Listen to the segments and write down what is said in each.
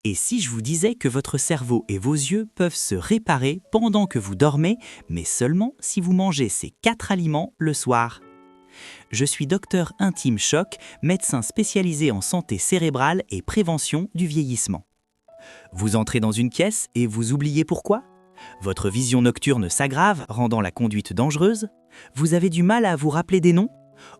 Et si je vous disais que votre cerveau et vos yeux peuvent se réparer pendant que vous dormez, mais seulement si vous mangez ces 4 aliments le soir? Je suis docteur Intime Choc, médecin spécialisé en santé cérébrale et prévention du vieillissement. Vous entrez dans une pièce et vous oubliez pourquoi? Votre vision nocturne s'aggrave, rendant la conduite dangereuse? Vous avez du mal à vous rappeler des noms?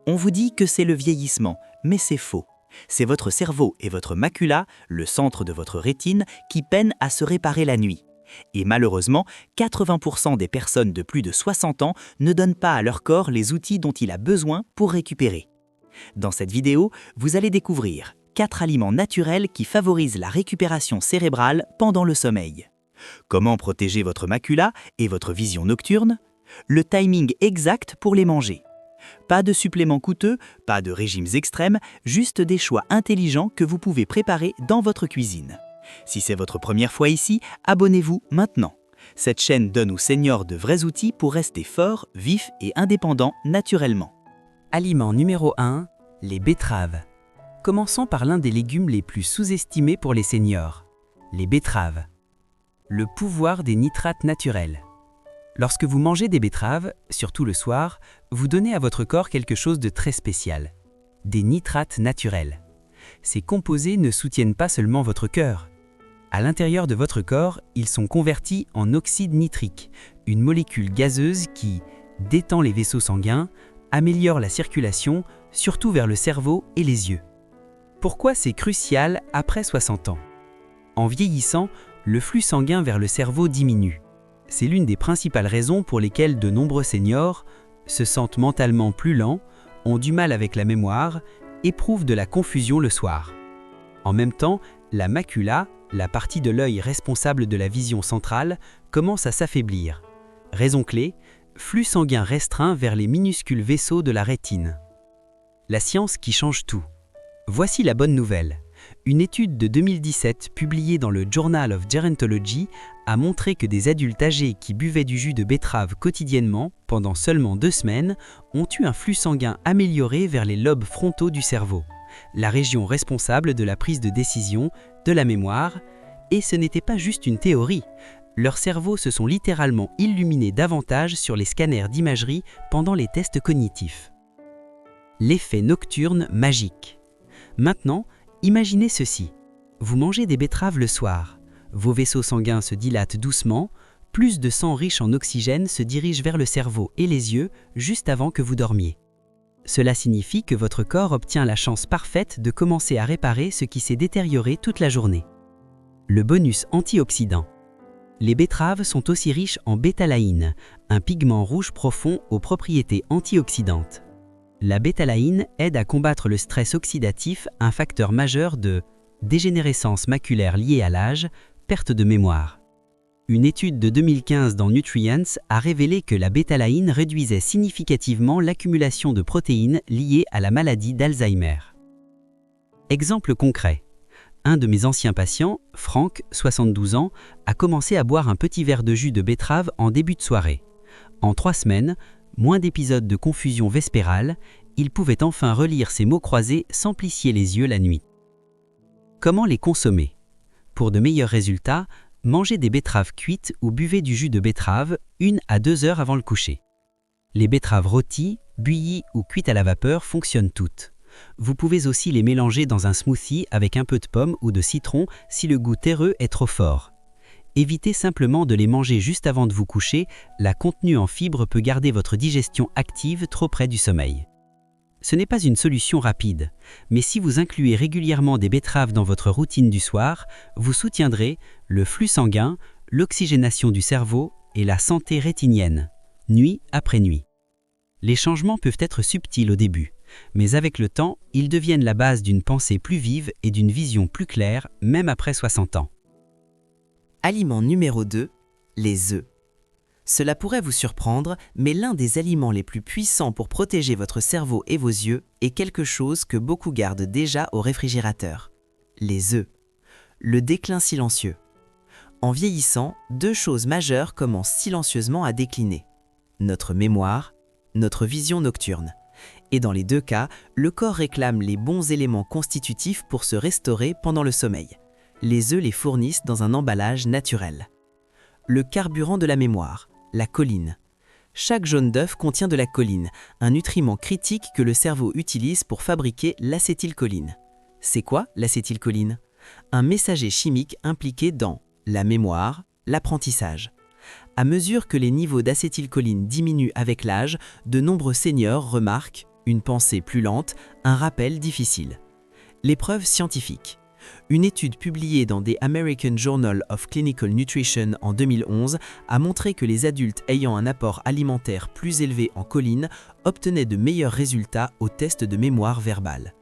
On vous dit que c'est le vieillissement, mais c'est faux. C'est votre cerveau et votre macula, le centre de votre rétine, qui peinent à se réparer la nuit. Et malheureusement, 80% des personnes de plus de 60 ans ne donnent pas à leur corps les outils dont il a besoin pour récupérer. Dans cette vidéo, vous allez découvrir 4 aliments naturels qui favorisent la récupération cérébrale pendant le sommeil. Comment protéger votre macula et votre vision nocturne? Le timing exact pour les manger. Pas de suppléments coûteux, pas de régimes extrêmes, juste des choix intelligents que vous pouvez préparer dans votre cuisine. Si c'est votre première fois ici, abonnez-vous maintenant. Cette chaîne donne aux seniors de vrais outils pour rester forts, vifs et indépendants naturellement. Aliment numéro 1, les betteraves. Commençons par l'un des légumes les plus sous-estimés pour les seniors, les betteraves. Le pouvoir des nitrates naturels. Lorsque vous mangez des betteraves, surtout le soir, vous donnez à votre corps quelque chose de très spécial, des nitrates naturels. Ces composés ne soutiennent pas seulement votre cœur. À l'intérieur de votre corps, ils sont convertis en oxyde nitrique, une molécule gazeuse qui détend les vaisseaux sanguins, améliore la circulation, surtout vers le cerveau et les yeux. Pourquoi c'est crucial après 60 ans? En vieillissant, le flux sanguin vers le cerveau diminue. C'est l'une des principales raisons pour lesquelles de nombreux seniors se sentent mentalement plus lents, ont du mal avec la mémoire, éprouvent de la confusion le soir. En même temps, la macula, la partie de l'œil responsable de la vision centrale, commence à s'affaiblir. Raison clé, flux sanguin restreint vers les minuscules vaisseaux de la rétine. La science qui change tout. Voici la bonne nouvelle. Une étude de 2017 publiée dans le Journal of Gerontology a montré que des adultes âgés qui buvaient du jus de betterave quotidiennement pendant seulement 2 semaines ont eu un flux sanguin amélioré vers les lobes frontaux du cerveau, la région responsable de la prise de décision, de la mémoire, et ce n'était pas juste une théorie. Leurs cerveaux se sont littéralement illuminés davantage sur les scanners d'imagerie pendant les tests cognitifs. L'effet nocturne magique. Maintenant, imaginez ceci. Vous mangez des betteraves le soir. Vos vaisseaux sanguins se dilatent doucement, plus de sang riche en oxygène se dirige vers le cerveau et les yeux juste avant que vous dormiez. Cela signifie que votre corps obtient la chance parfaite de commencer à réparer ce qui s'est détérioré toute la journée. Le bonus antioxydant. Les betteraves sont aussi riches en bétalaïne, un pigment rouge profond aux propriétés antioxydantes. La bétalaïne aide à combattre le stress oxydatif, un facteur majeur de dégénérescence maculaire liée à l'âge, perte de mémoire. Une étude de 2015 dans Nutrients a révélé que la bétalaïne réduisait significativement l'accumulation de protéines liées à la maladie d'Alzheimer. Exemple concret. Un de mes anciens patients, Franck, 72 ans, a commencé à boire un petit verre de jus de betterave en début de soirée. En 3 semaines, moins d'épisodes de confusion vespérale, il pouvait enfin relire ses mots croisés sans plisser les yeux la nuit. Comment les consommer? Pour de meilleurs résultats, mangez des betteraves cuites ou buvez du jus de betterave 1 à 2 heures avant le coucher. Les betteraves rôties, bouillies ou cuites à la vapeur fonctionnent toutes. Vous pouvez aussi les mélanger dans un smoothie avec un peu de pomme ou de citron si le goût terreux est trop fort. Évitez simplement de les manger juste avant de vous coucher, la contenue en fibres peut garder votre digestion active trop près du sommeil. Ce n'est pas une solution rapide, mais si vous incluez régulièrement des betteraves dans votre routine du soir, vous soutiendrez le flux sanguin, l'oxygénation du cerveau et la santé rétinienne, nuit après nuit. Les changements peuvent être subtils au début, mais avec le temps, ils deviennent la base d'une pensée plus vive et d'une vision plus claire, même après 60 ans. Aliment numéro 2, les œufs. Cela pourrait vous surprendre, mais l'un des aliments les plus puissants pour protéger votre cerveau et vos yeux est quelque chose que beaucoup gardent déjà au réfrigérateur. Les œufs. Le déclin silencieux. En vieillissant, 2 choses majeures commencent silencieusement à décliner. Notre mémoire, notre vision nocturne. Et dans les 2 cas, le corps réclame les bons éléments constitutifs pour se restaurer pendant le sommeil. Les œufs les fournissent dans un emballage naturel. Le carburant de la mémoire, la choline. Chaque jaune d'œuf contient de la choline, un nutriment critique que le cerveau utilise pour fabriquer l'acétylcholine. C'est quoi l'acétylcholine? Un messager chimique impliqué dans la mémoire, l'apprentissage. À mesure que les niveaux d'acétylcholine diminuent avec l'âge, de nombreux seniors remarquent une pensée plus lente, un rappel difficile. Les preuves scientifiques. Une étude publiée dans The American Journal of Clinical Nutrition en 2011 a montré que les adultes ayant un apport alimentaire plus élevé en choline obtenaient de meilleurs résultats aux tests de mémoire verbale.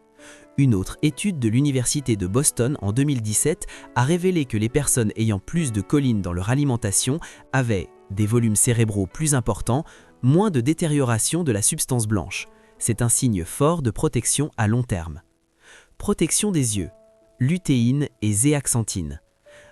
Une autre étude de l'Université de Boston en 2017 a révélé que les personnes ayant plus de choline dans leur alimentation avaient des volumes cérébraux plus importants, moins de détérioration de la substance blanche. C'est un signe fort de protection à long terme. Protection des yeux. Lutéine et zéaxanthine.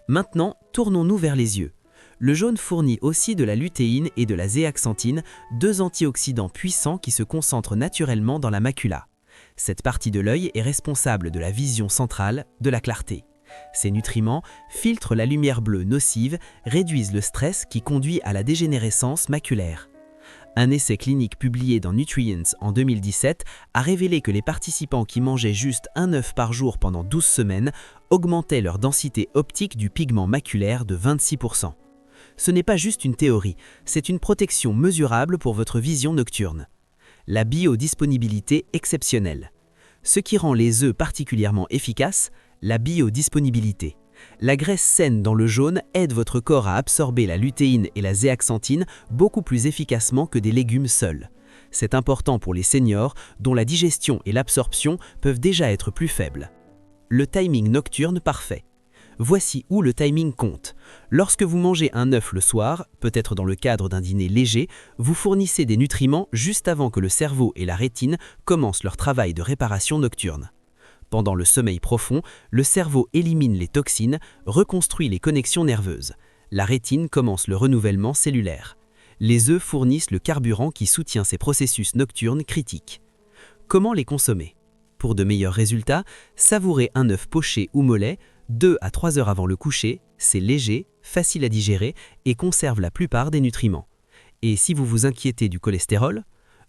Maintenant, tournons-nous vers les yeux. Le jaune fournit aussi de la lutéine et de la zéaxanthine, deux antioxydants puissants qui se concentrent naturellement dans la macula. Cette partie de l'œil est responsable de la vision centrale, de la clarté. Ces nutriments filtrent la lumière bleue nocive, réduisent le stress qui conduit à la dégénérescence maculaire. Un essai clinique publié dans Nutrients en 2017 a révélé que les participants qui mangeaient juste un œuf par jour pendant 12 semaines augmentaient leur densité optique du pigment maculaire de 26%. Ce n'est pas juste une théorie, c'est une protection mesurable pour votre vision nocturne. La biodisponibilité exceptionnelle. Ce qui rend les œufs particulièrement efficaces, la biodisponibilité. La graisse saine dans le jaune aide votre corps à absorber la lutéine et la zéaxanthine beaucoup plus efficacement que des légumes seuls. C'est important pour les seniors dont la digestion et l'absorption peuvent déjà être plus faibles. Le timing nocturne parfait. Voici où le timing compte. Lorsque vous mangez un œuf le soir, peut-être dans le cadre d'un dîner léger, vous fournissez des nutriments juste avant que le cerveau et la rétine commencent leur travail de réparation nocturne. Pendant le sommeil profond, le cerveau élimine les toxines, reconstruit les connexions nerveuses. La rétine commence le renouvellement cellulaire. Les œufs fournissent le carburant qui soutient ces processus nocturnes critiques. Comment les consommer? Pour de meilleurs résultats, savourez un œuf poché ou mollet 2 à 3 heures avant le coucher, c'est léger, facile à digérer et conserve la plupart des nutriments. Et si vous vous inquiétez du cholestérol?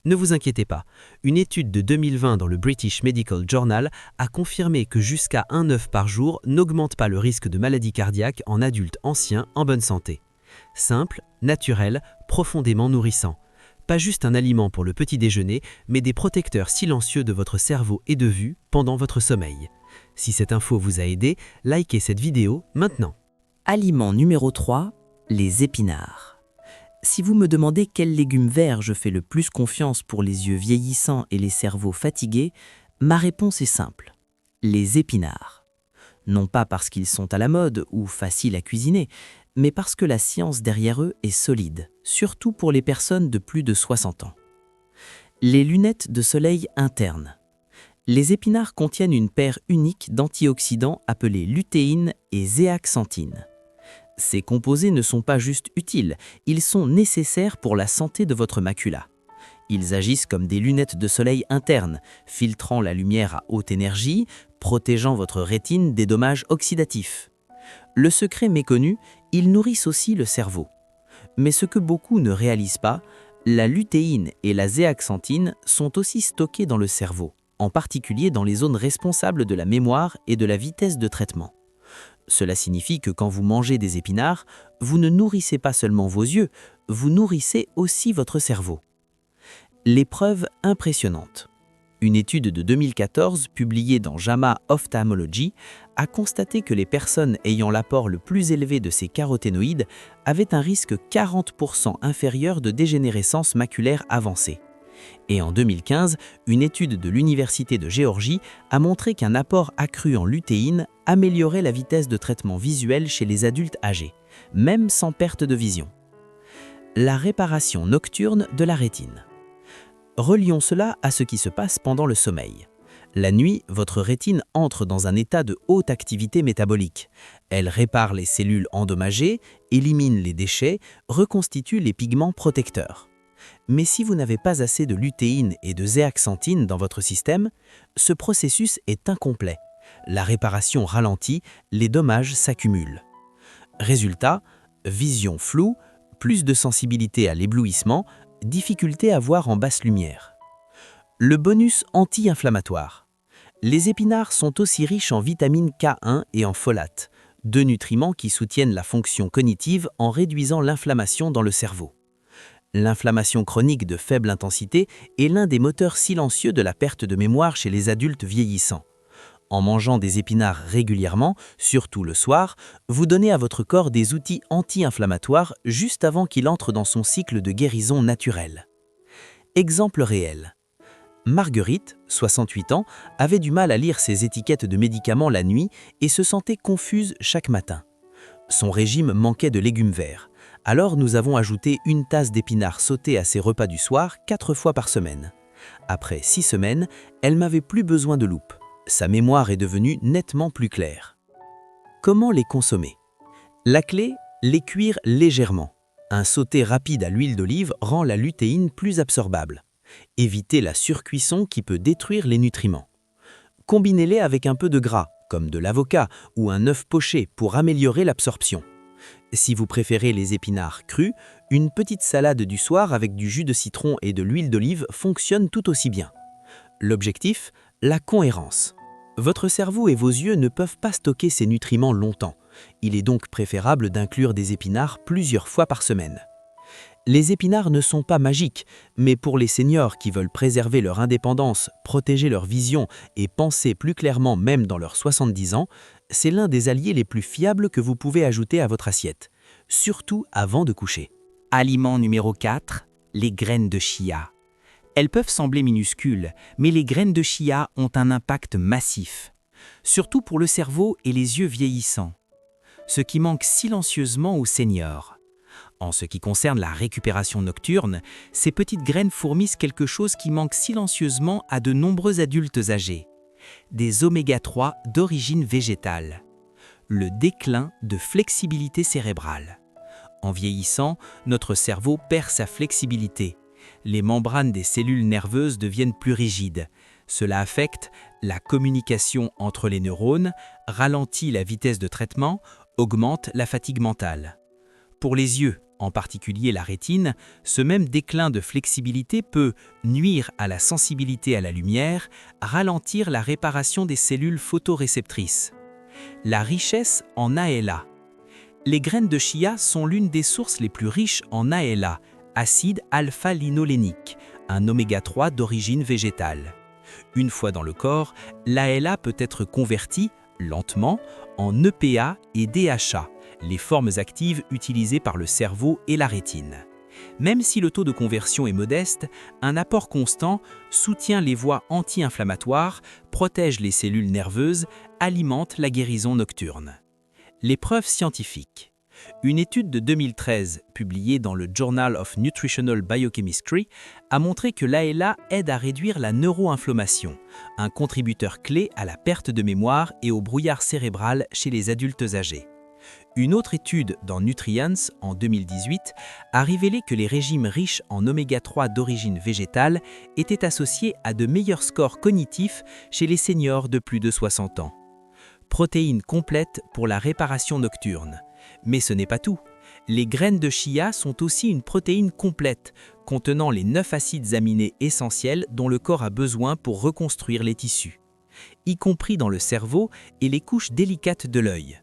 Ne vous inquiétez pas, une étude de 2020 dans le British Medical Journal a confirmé que jusqu'à un œuf par jour n'augmente pas le risque de maladie cardiaque en adultes anciens en bonne santé. Simple, naturel, profondément nourrissant. Pas juste un aliment pour le petit déjeuner, mais des protecteurs silencieux de votre cerveau et de vue pendant votre sommeil. Si cette info vous a aidé, likez cette vidéo maintenant. Aliment numéro 3, les épinards. Si vous me demandez quel légume vert je fais le plus confiance pour les yeux vieillissants et les cerveaux fatigués, ma réponse est simple. Les épinards. Non pas parce qu'ils sont à la mode ou faciles à cuisiner, mais parce que la science derrière eux est solide, surtout pour les personnes de plus de 60 ans. Les lunettes de soleil internes. Les épinards contiennent une paire unique d'antioxydants appelés lutéine et zéaxanthine. Ces composés ne sont pas juste utiles, ils sont nécessaires pour la santé de votre macula. Ils agissent comme des lunettes de soleil internes, filtrant la lumière à haute énergie, protégeant votre rétine des dommages oxydatifs. Le secret méconnu, ils nourrissent aussi le cerveau. Mais ce que beaucoup ne réalisent pas, la lutéine et la zéaxanthine sont aussi stockées dans le cerveau, en particulier dans les zones responsables de la mémoire et de la vitesse de traitement. Cela signifie que quand vous mangez des épinards, vous ne nourrissez pas seulement vos yeux, vous nourrissez aussi votre cerveau. Les preuves impressionnantes. Une étude de 2014, publiée dans JAMA Ophthalmology, a constaté que les personnes ayant l'apport le plus élevé de ces caroténoïdes avaient un risque 40% inférieur de dégénérescence maculaire avancée. Et en 2015, une étude de l'Université de Géorgie a montré qu'un apport accru en lutéine améliorait la vitesse de traitement visuel chez les adultes âgés, même sans perte de vision. La réparation nocturne de la rétine. Relions cela à ce qui se passe pendant le sommeil. La nuit, votre rétine entre dans un état de haute activité métabolique. Elle répare les cellules endommagées, élimine les déchets, reconstitue les pigments protecteurs. Mais si vous n'avez pas assez de lutéine et de zéaxanthine dans votre système, ce processus est incomplet. La réparation ralentit, les dommages s'accumulent. Résultat, vision floue, plus de sensibilité à l'éblouissement, difficulté à voir en basse lumière. Le bonus anti-inflammatoire. Les épinards sont aussi riches en vitamine K1 et en folate, deux nutriments qui soutiennent la fonction cognitive en réduisant l'inflammation dans le cerveau. L'inflammation chronique de faible intensité est l'un des moteurs silencieux de la perte de mémoire chez les adultes vieillissants. En mangeant des épinards régulièrement, surtout le soir, vous donnez à votre corps des outils anti-inflammatoires juste avant qu'il entre dans son cycle de guérison naturelle. Exemple réel. Marguerite, 68 ans, avait du mal à lire ses étiquettes de médicaments la nuit et se sentait confuse chaque matin. Son régime manquait de légumes verts. Alors nous avons ajouté une tasse d'épinards sautés à ses repas du soir 4 fois par semaine. Après 6 semaines, elle n'avait plus besoin de loupe. Sa mémoire est devenue nettement plus claire. Comment les consommer? La clé, les cuire légèrement. Un sauté rapide à l'huile d'olive rend la lutéine plus absorbable. Évitez la surcuisson qui peut détruire les nutriments. Combinez-les avec un peu de gras, comme de l'avocat ou un œuf poché pour améliorer l'absorption. Si vous préférez les épinards crus, une petite salade du soir avec du jus de citron et de l'huile d'olive fonctionne tout aussi bien. L'objectif, la cohérence. Votre cerveau et vos yeux ne peuvent pas stocker ces nutriments longtemps. Il est donc préférable d'inclure des épinards plusieurs fois par semaine. Les épinards ne sont pas magiques, mais pour les seniors qui veulent préserver leur indépendance, protéger leur vision et penser plus clairement même dans leurs 70 ans, c'est l'un des alliés les plus fiables que vous pouvez ajouter à votre assiette, surtout avant de coucher. Aliment numéro 4, les graines de chia. Elles peuvent sembler minuscules, mais les graines de chia ont un impact massif, surtout pour le cerveau et les yeux vieillissants, ce qui manque silencieusement aux seniors. En ce qui concerne la récupération nocturne, ces petites graines fournissent quelque chose qui manque silencieusement à de nombreux adultes âgés. Des oméga-3 d'origine végétale. Le déclin de flexibilité cérébrale. En vieillissant, notre cerveau perd sa flexibilité. Les membranes des cellules nerveuses deviennent plus rigides. Cela affecte la communication entre les neurones, ralentit la vitesse de traitement, augmente la fatigue mentale. Pour les yeux, en particulier la rétine, ce même déclin de flexibilité peut nuire à la sensibilité à la lumière, ralentir la réparation des cellules photoréceptrices. La richesse en ALA. Les graines de chia sont l'une des sources les plus riches en ALA, acide alpha-linolénique, un oméga-3 d'origine végétale. Une fois dans le corps, l'ALA peut être convertie, lentement, en EPA et DHA, les formes actives utilisées par le cerveau et la rétine. Même si le taux de conversion est modeste, un apport constant soutient les voies anti-inflammatoires, protège les cellules nerveuses, alimente la guérison nocturne. Les preuves scientifiques. Une étude de 2013, publiée dans le Journal of Nutritional Biochemistry, a montré que l'ALA aide à réduire la neuroinflammation, un contributeur clé à la perte de mémoire et au brouillard cérébral chez les adultes âgés. Une autre étude dans Nutrients en 2018 a révélé que les régimes riches en oméga-3 d'origine végétale étaient associés à de meilleurs scores cognitifs chez les seniors de plus de 60 ans. Protéines complètes pour la réparation nocturne. Mais ce n'est pas tout. Les graines de chia sont aussi une protéine complète, contenant les 9 acides aminés essentiels dont le corps a besoin pour reconstruire les tissus, y compris dans le cerveau et les couches délicates de l'œil.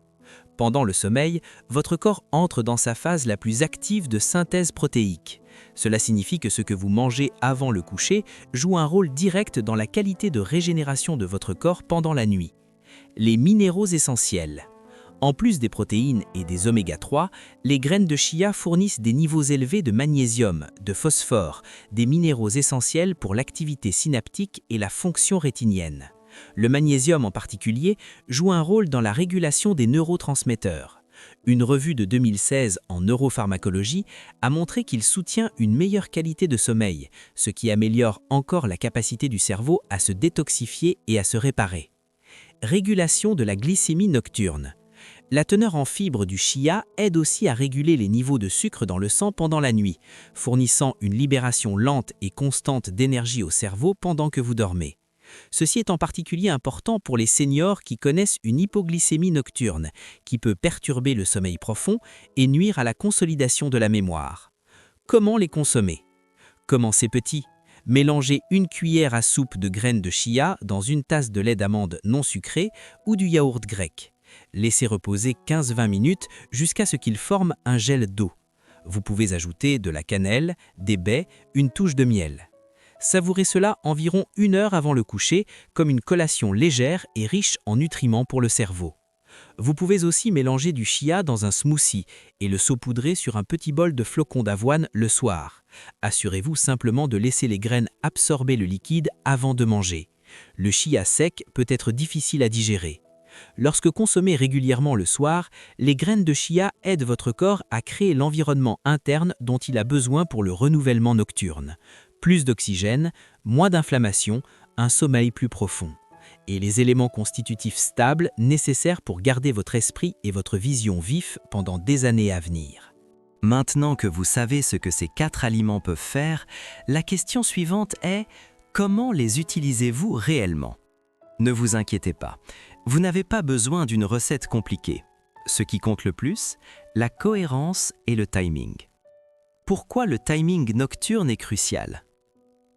Pendant le sommeil, votre corps entre dans sa phase la plus active de synthèse protéique. Cela signifie que ce que vous mangez avant le coucher joue un rôle direct dans la qualité de régénération de votre corps pendant la nuit. Les minéraux essentiels. En plus des protéines et des oméga-3, les graines de chia fournissent des niveaux élevés de magnésium, de phosphore, des minéraux essentiels pour l'activité synaptique et la fonction rétinienne. Le magnésium en particulier joue un rôle dans la régulation des neurotransmetteurs. Une revue de 2016 en neuropharmacologie a montré qu'il soutient une meilleure qualité de sommeil, ce qui améliore encore la capacité du cerveau à se détoxifier et à se réparer. Régulation de la glycémie nocturne. La teneur en fibres du chia aide aussi à réguler les niveaux de sucre dans le sang pendant la nuit, fournissant une libération lente et constante d'énergie au cerveau pendant que vous dormez. Ceci est en particulier important pour les seniors qui connaissent une hypoglycémie nocturne, qui peut perturber le sommeil profond et nuire à la consolidation de la mémoire. Comment les consommer? Commencez petit. Mélangez une cuillère à soupe de graines de chia dans une tasse de lait d'amande non sucré ou du yaourt grec. Laissez reposer 15-20 minutes jusqu'à ce qu'il forme un gel d'eau. Vous pouvez ajouter de la cannelle, des baies, une touche de miel. Savourez cela environ 1 heure avant le coucher, comme une collation légère et riche en nutriments pour le cerveau. Vous pouvez aussi mélanger du chia dans un smoothie et le saupoudrer sur un petit bol de flocons d'avoine le soir. Assurez-vous simplement de laisser les graines absorber le liquide avant de manger. Le chia sec peut être difficile à digérer. Lorsque consommé régulièrement le soir, les graines de chia aident votre corps à créer l'environnement interne dont il a besoin pour le renouvellement nocturne. Plus d'oxygène, moins d'inflammation, un sommeil plus profond. Et les éléments constitutifs stables nécessaires pour garder votre esprit et votre vision vifs pendant des années à venir. Maintenant que vous savez ce que ces 4 aliments peuvent faire, la question suivante est « Comment les utilisez-vous réellement ?» Ne vous inquiétez pas, vous n'avez pas besoin d'une recette compliquée. Ce qui compte le plus, la cohérence et le timing. Pourquoi le timing nocturne est crucial?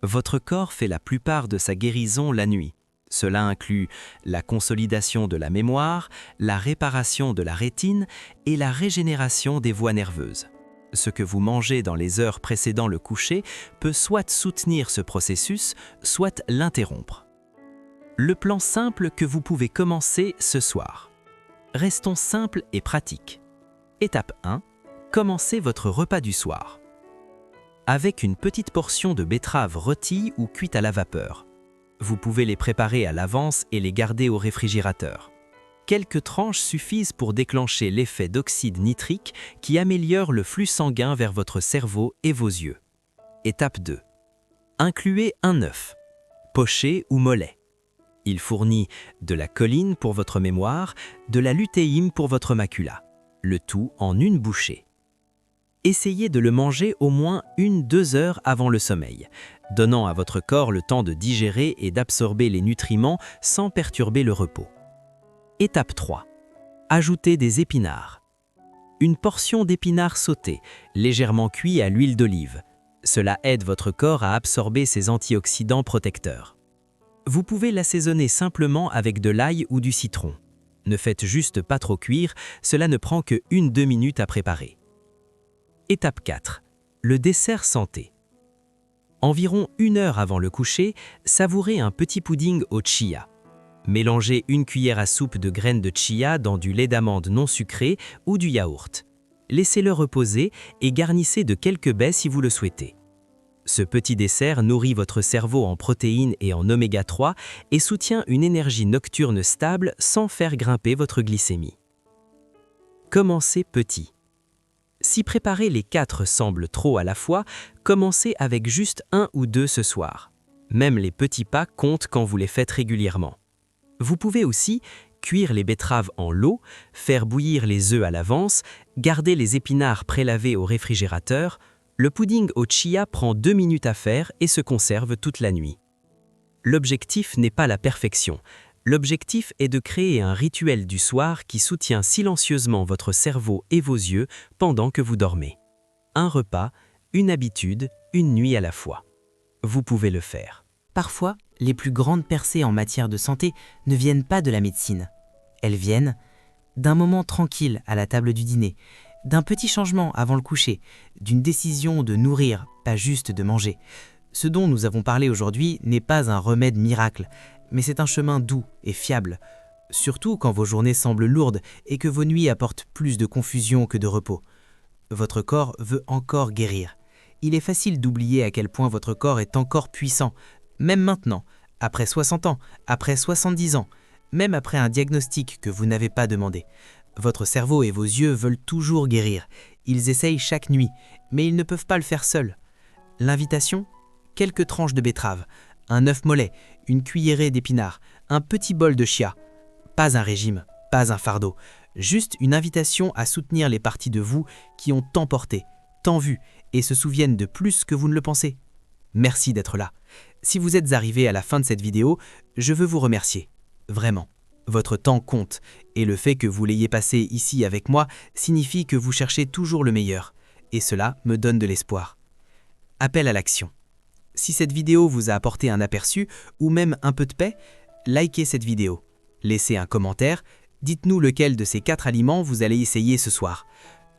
Votre corps fait la plupart de sa guérison la nuit. Cela inclut la consolidation de la mémoire, la réparation de la rétine et la régénération des voies nerveuses. Ce que vous mangez dans les heures précédant le coucher peut soit soutenir ce processus, soit l'interrompre. Le plan simple que vous pouvez commencer ce soir. Restons simples et pratiques. Étape 1. Commencez votre repas du soir. Avec une petite portion de betterave rôtie ou cuite à la vapeur. Vous pouvez les préparer à l'avance et les garder au réfrigérateur. Quelques tranches suffisent pour déclencher l'effet d'oxyde nitrique qui améliore le flux sanguin vers votre cerveau et vos yeux. Étape 2. Incluez un œuf, poché ou mollet. Il fournit de la choline pour votre mémoire, de la lutéine pour votre macula, le tout en une bouchée. Essayez de le manger au moins 1-2 heures avant le sommeil, donnant à votre corps le temps de digérer et d'absorber les nutriments sans perturber le repos. Étape 3. Ajoutez des épinards. Une portion d'épinards sautés, légèrement cuits à l'huile d'olive. Cela aide votre corps à absorber ses antioxydants protecteurs. Vous pouvez l'assaisonner simplement avec de l'ail ou du citron. Ne faites juste pas trop cuire, cela ne prend que 1-2 minutes à préparer. Étape 4. Le dessert santé. Environ 1 heure avant le coucher, savourez un petit pudding au chia. Mélangez 1 cuillère à soupe de graines de chia dans du lait d'amande non sucré ou du yaourt. Laissez-le reposer et garnissez de quelques baies si vous le souhaitez. Ce petit dessert nourrit votre cerveau en protéines et en oméga 3 et soutient une énergie nocturne stable sans faire grimper votre glycémie. Commencez petit. Si préparer les 4 semble trop à la fois, commencez avec juste 1 ou 2 ce soir. Même les petits pas comptent quand vous les faites régulièrement. Vous pouvez aussi cuire les betteraves en l'eau, faire bouillir les œufs à l'avance, garder les épinards prélavés au réfrigérateur. Le pudding au chia prend 2 minutes à faire et se conserve toute la nuit. L'objectif n'est pas la perfection. L'objectif est de créer un rituel du soir qui soutient silencieusement votre cerveau et vos yeux pendant que vous dormez. Un repas, une habitude, une nuit à la fois. Vous pouvez le faire. Parfois, les plus grandes percées en matière de santé ne viennent pas de la médecine. Elles viennent d'un moment tranquille à la table du dîner, d'un petit changement avant le coucher, d'une décision de nourrir, pas juste de manger. Ce dont nous avons parlé aujourd'hui n'est pas un remède miracle, mais c'est un chemin doux et fiable, surtout quand vos journées semblent lourdes et que vos nuits apportent plus de confusion que de repos. Votre corps veut encore guérir. Il est facile d'oublier à quel point votre corps est encore puissant, même maintenant, après 60 ans, après 70 ans, même après un diagnostic que vous n'avez pas demandé. Votre cerveau et vos yeux veulent toujours guérir. Ils essayent chaque nuit, mais ils ne peuvent pas le faire seuls. L'invitation ? Quelques tranches de betterave, un œuf mollet, une cuillerée d'épinards, un petit bol de chia. Pas un régime, pas un fardeau, juste une invitation à soutenir les parties de vous qui ont tant porté, tant vu et se souviennent de plus que vous ne le pensez. Merci d'être là. Si vous êtes arrivé à la fin de cette vidéo, je veux vous remercier. Vraiment. Votre temps compte, et le fait que vous l'ayez passé ici avec moi signifie que vous cherchez toujours le meilleur, et cela me donne de l'espoir. Appel à l'action. Si cette vidéo vous a apporté un aperçu, ou même un peu de paix, likez cette vidéo. Laissez un commentaire, dites-nous lequel de ces 4 aliments vous allez essayer ce soir.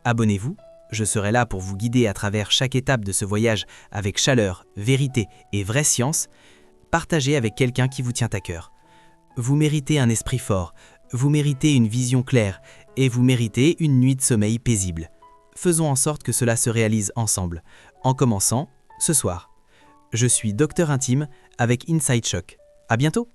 Abonnez-vous, je serai là pour vous guider à travers chaque étape de ce voyage avec chaleur, vérité et vraie science. Partagez avec quelqu'un qui vous tient à cœur. Vous méritez un esprit fort, vous méritez une vision claire et vous méritez une nuit de sommeil paisible. Faisons en sorte que cela se réalise ensemble, en commençant ce soir. Je suis Docteur Intime avec Inside Choc. À bientôt!